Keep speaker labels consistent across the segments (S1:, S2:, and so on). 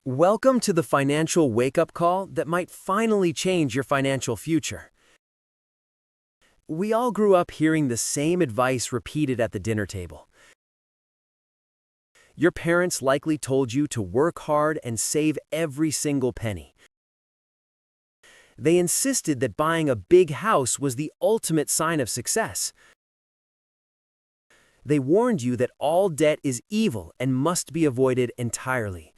S1: Welcome to the financial wake-up call that might finally change your financial future. We all grew up hearing the same advice repeated at the dinner table. Your parents likely told you to work hard and save every single penny. They insisted that buying a big house was the ultimate sign of success. They warned you that all debt is evil and must be avoided entirely.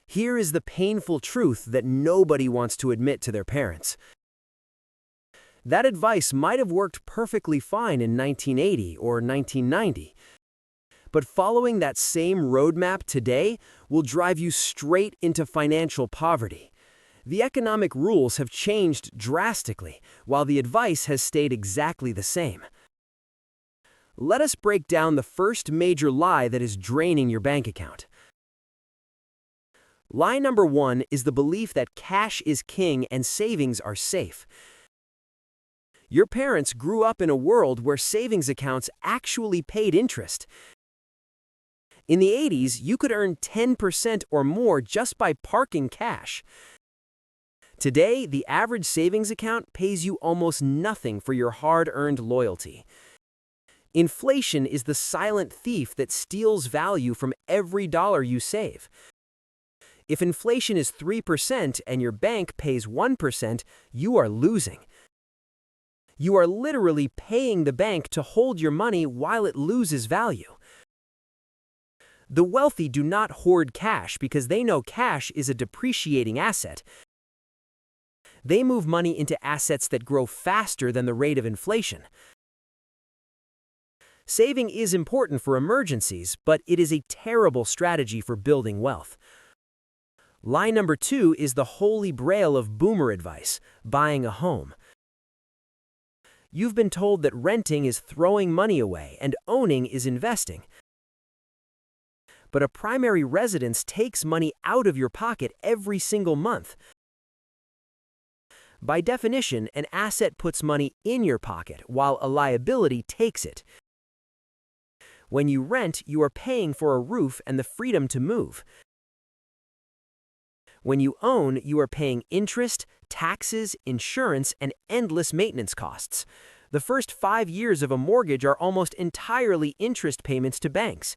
S1: Here is the painful truth that nobody wants to admit to their parents. That advice might have worked perfectly fine in 1980 or 1990, but following that same roadmap today will drive you straight into financial poverty. The economic rules have changed drastically, while the advice has stayed exactly the same. Let us break down the first major lie that is draining your bank account. Lie number one is the belief that cash is king and savings are safe. Your parents grew up in a world where savings accounts actually paid interest. In the 80s, you could earn 10% or more just by parking cash. Today, the average savings account pays you almost nothing for your hard-earned loyalty. Inflation is the silent thief that steals value from every dollar you save. If inflation is 3% and your bank pays 1%, you are losing. You are literally paying the bank to hold your money while it loses value. The wealthy do not hoard cash because they know cash is a depreciating asset. They move money into assets that grow faster than the rate of inflation. Saving is important for emergencies, but it is a terrible strategy for building wealth. Lie number two is the holy grail of boomer advice: buying a home. You've been told that renting is throwing money away and owning is investing. But a primary residence takes money out of your pocket every single month. By definition, an asset puts money in your pocket while a liability takes it. When you rent, you are paying for a roof and the freedom to move. When you own, you are paying interest, taxes, insurance, and endless maintenance costs. The first 5 years of a mortgage are almost entirely interest payments to banks.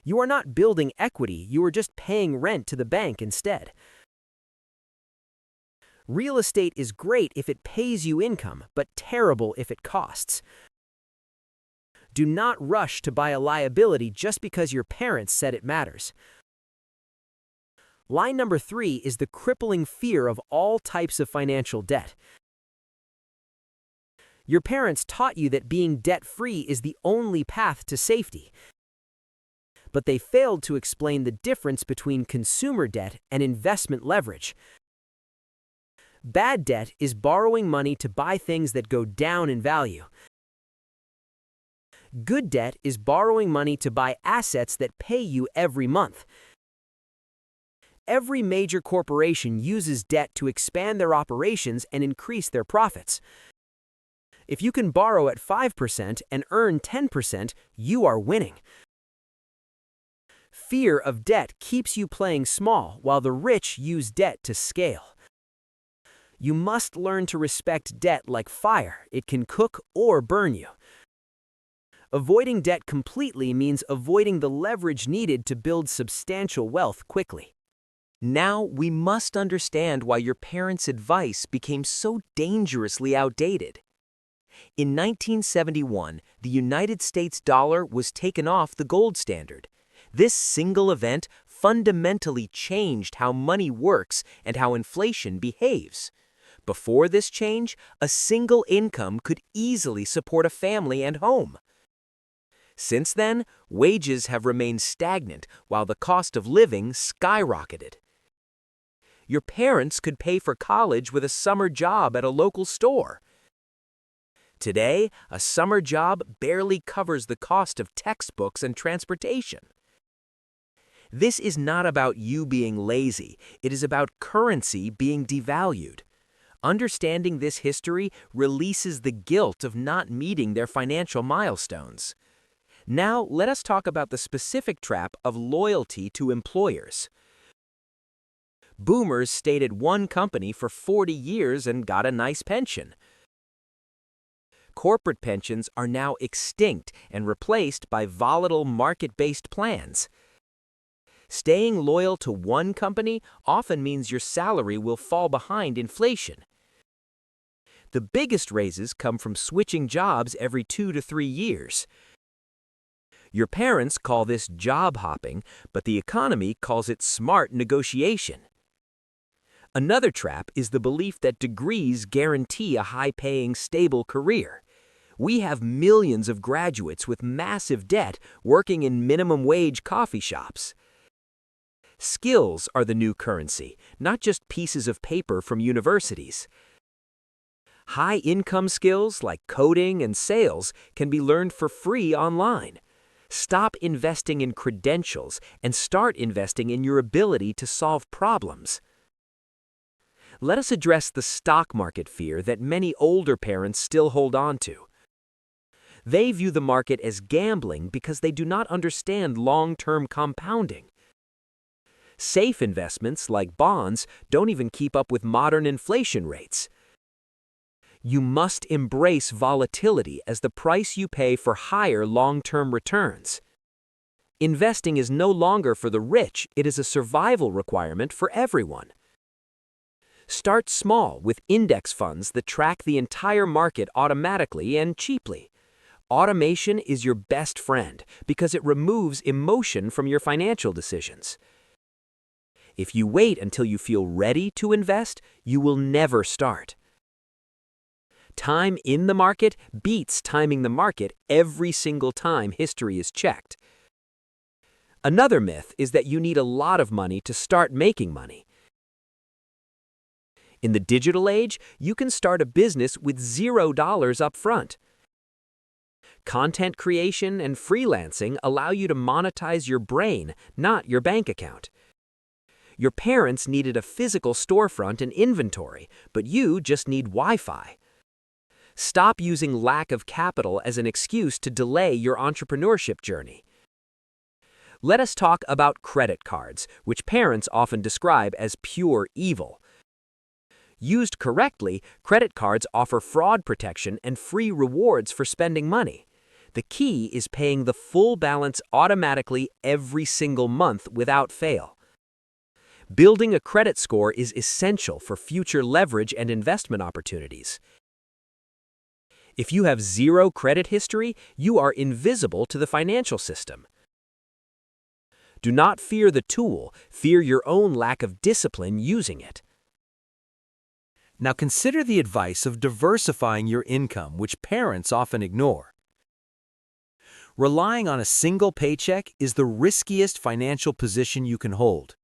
S1: You are not building equity, you are just paying rent to the bank instead. Real estate is great if it pays you income, but terrible if it costs. Do not rush to buy a liability just because your parents said it matters. Lie number three is the crippling fear of all types of financial debt. Your parents taught you that being debt-free is the only path to safety. But they failed to explain the difference between consumer debt and investment leverage. Bad debt is borrowing money to buy things that go down in value. Good debt is borrowing money to buy assets that pay you every month. Every major corporation uses debt to expand their operations and increase their profits. If you can borrow at 5% and earn 10%, you are winning. Fear of debt keeps you playing small, while the rich use debt to scale. You must learn to respect debt like fire. It can cook or burn you. Avoiding debt completely means avoiding the leverage needed to build substantial wealth quickly.
S2: Now we must understand why your parents' advice became so dangerously outdated. In 1971, the United States dollar was taken off the gold standard. This single event fundamentally changed how money works and how inflation behaves. Before this change, a single income could easily support a family and home. Since then, wages have remained stagnant while the cost of living skyrocketed. Your parents could pay for college with a summer job at a local store. Today, a summer job barely covers the cost of textbooks and transportation. This is not about you being lazy, it is about currency being devalued. Understanding this history releases the guilt of not meeting their financial milestones. Now, let us talk about the specific trap of loyalty to employers. Boomers stayed at one company for 40 years and got a nice pension. Corporate pensions are now extinct and replaced by volatile market-based plans. Staying loyal to one company often means your salary will fall behind inflation. The biggest raises come from switching jobs every 2 to 3 years. Your parents call this job hopping, but the economy calls it smart negotiation. Another trap is the belief that degrees guarantee a high-paying, stable career. We have millions of graduates with massive debt working in minimum-wage coffee shops. Skills are the new currency, not just pieces of paper from universities. High-income skills like coding and sales can be learned for free online. Stop investing in credentials and start investing in your ability to solve problems. Let us address the stock market fear that many older parents still hold on to. They view the market as gambling because they do not understand long-term compounding. Safe investments like bonds don't even keep up with modern inflation rates. You must embrace volatility as the price you pay for higher long-term returns. Investing is no longer for the rich, it is a survival requirement for everyone. Start small with index funds that track the entire market automatically and cheaply. Automation is your best friend because it removes emotion from your financial decisions. If you wait until you feel ready to invest, you will never start. Time in the market beats timing the market every single time history is checked. Another myth is that you need a lot of money to start making money. In the digital age, you can start a business with $0 up front. Content creation and freelancing allow you to monetize your brain, not your bank account. Your parents needed a physical storefront and inventory, but you just need Wi-Fi. Stop using lack of capital as an excuse to delay your entrepreneurship journey. Let us talk about credit cards, which parents often describe as pure evil. Used correctly, credit cards offer fraud protection and free rewards for spending money. The key is paying the full balance automatically every single month without fail. Building a credit score is essential for future leverage and investment opportunities. If you have zero credit history, you are invisible to the financial system. Do not fear the tool, fear your own lack of discipline using it.
S1: Now consider the advice of diversifying your income, which parents often ignore. Relying on a single paycheck is the riskiest financial position you can hold.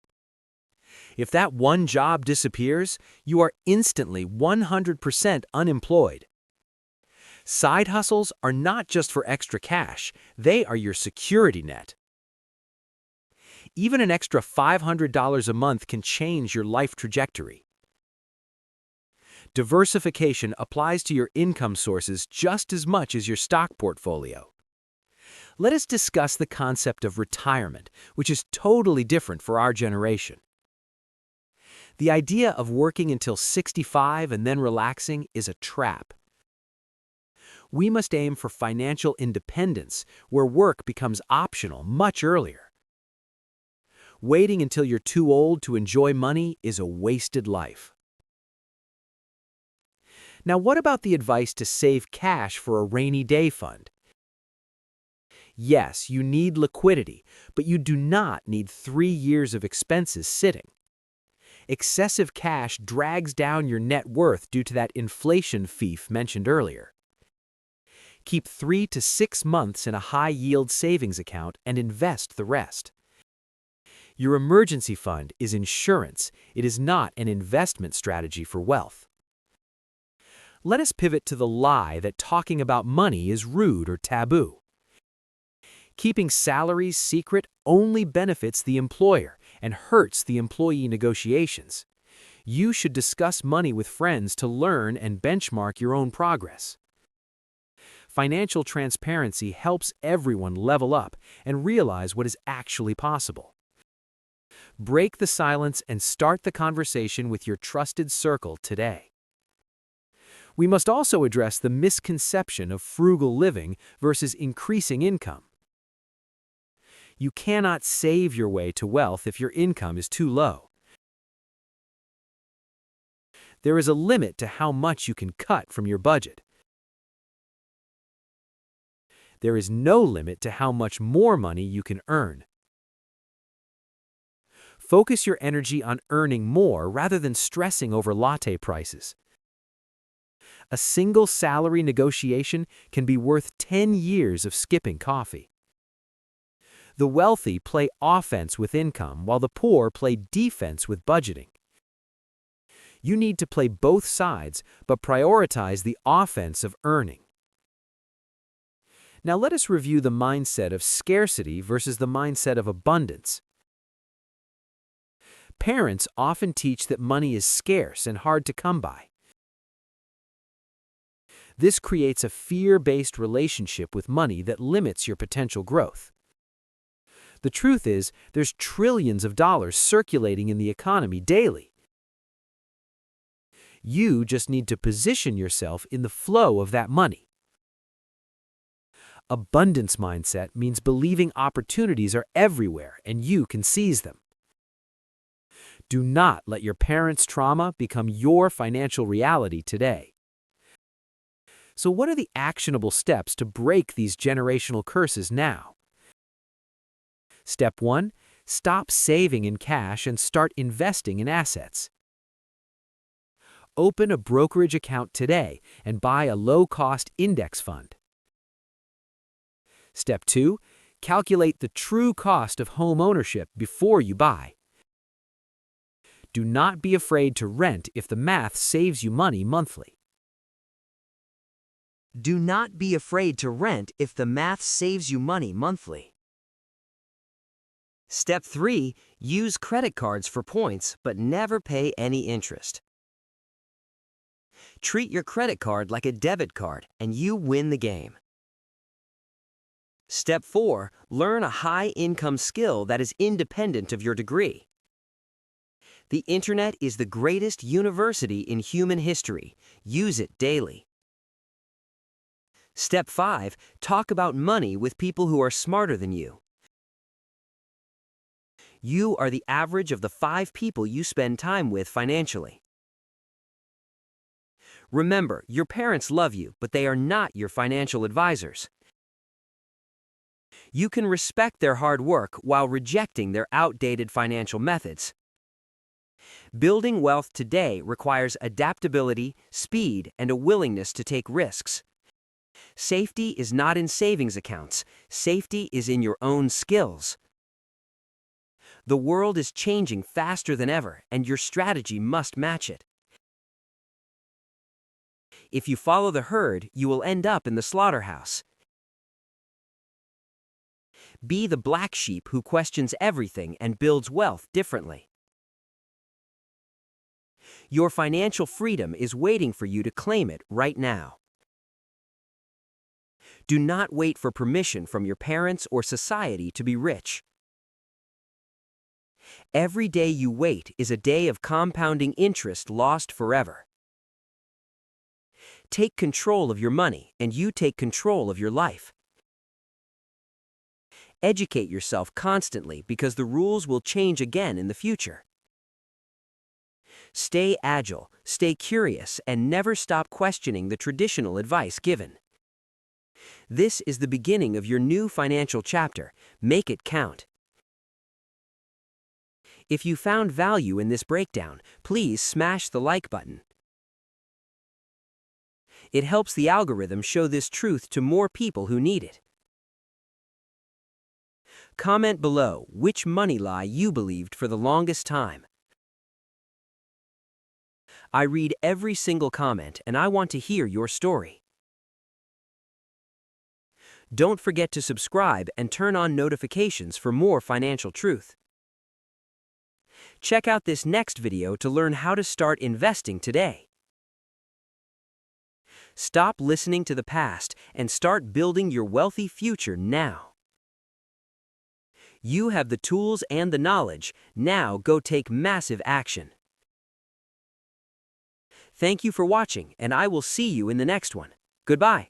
S1: If that one job disappears, you are instantly 100% unemployed. Side hustles are not just for extra cash, they are your security net. Even an extra $500 a month can change your life trajectory. Diversification applies to your income sources just as much as your stock portfolio. Let us discuss the concept of retirement, which is totally different for our generation. The idea of working until 65 and then relaxing is a trap. We must aim for financial independence, where work becomes optional much earlier. Waiting until you're too old to enjoy money is a wasted life. Now, what about the advice to save cash for a rainy day fund? Yes, you need liquidity, but you do not need 3 years of expenses sitting. Excessive cash drags down your net worth due to that inflation fief mentioned earlier. Keep 3 to 6 months in a high-yield savings account and invest the rest. Your emergency fund is insurance. It is not an investment strategy for wealth. Let us pivot to the lie that talking about money is rude or taboo. Keeping salaries secret only benefits the employer and hurts the employee negotiations. You should discuss money with friends to learn and benchmark your own progress. Financial transparency helps everyone level up and realize what is actually possible. Break the silence and start the conversation with your trusted circle today. We must also address the misconception of frugal living versus increasing income. You cannot save your way to wealth if your income is too low. There is a limit to how much you can cut from your budget. There is no limit to how much more money you can earn. Focus your energy on earning more rather than stressing over latte prices. A single salary negotiation can be worth 10 years of skipping coffee. The wealthy play offense with income while the poor play defense with budgeting. You need to play both sides, but prioritize the offense of earning. Now let us review the mindset of scarcity versus the mindset of abundance. Parents often teach that money is scarce and hard to come by. This creates a fear-based relationship with money that limits your potential growth. The truth is, there's trillions of dollars circulating in the economy daily. You just need to position yourself in the flow of that money. Abundance mindset means believing opportunities are everywhere and you can seize them. Do not let your parents' trauma become your financial reality today. So what are the actionable steps to break these generational curses now? Step 1. Stop saving in cash and start investing in assets. Open a brokerage account today and buy a low-cost index fund. Step 2. Calculate the true cost of home ownership before you buy. Do not be afraid to rent if the math saves you money monthly.
S2: Do not be afraid to rent if the math saves you money monthly. Step 3. Use credit cards for points, but never pay any interest. Treat your credit card like a debit card, and you win the game. Step 4. Learn a high-income skill that is independent of your degree. The internet is the greatest university in human history. Use it daily. Step 5. Talk about money with people who are smarter than you. You are the average of the 5 people you spend time with financially. Remember, your parents love you, but they are not your financial advisors. You can respect their hard work while rejecting their outdated financial methods. Building wealth today requires adaptability, speed, and a willingness to take risks. Safety is not in savings accounts. Safety is in your own skills. The world is changing faster than ever, and your strategy must match it. If you follow the herd, you will end up in the slaughterhouse. Be the black sheep who questions everything and builds wealth differently. Your financial freedom is waiting for you to claim it right now. Do not wait for permission from your parents or society to be rich. Every day you wait is a day of compounding interest lost forever. Take control of your money, and you take control of your life. Educate yourself constantly because the rules will change again in the future. Stay agile, stay curious, and never stop questioning the traditional advice given. This is the beginning of your new financial chapter. Make it count. If you found value in this breakdown, please smash the like button. It helps the algorithm show this truth to more people who need it. Comment below which money lie you believed for the longest time. I read every single comment, and I want to hear your story. Don't forget to subscribe and turn on notifications for more financial truth. Check out this next video to learn how to start investing today.
S1: Stop listening to the past and start building your wealthy future now. You have the tools and the knowledge. Now go take massive action. Thank you for watching, and I will see you in the next one. Goodbye.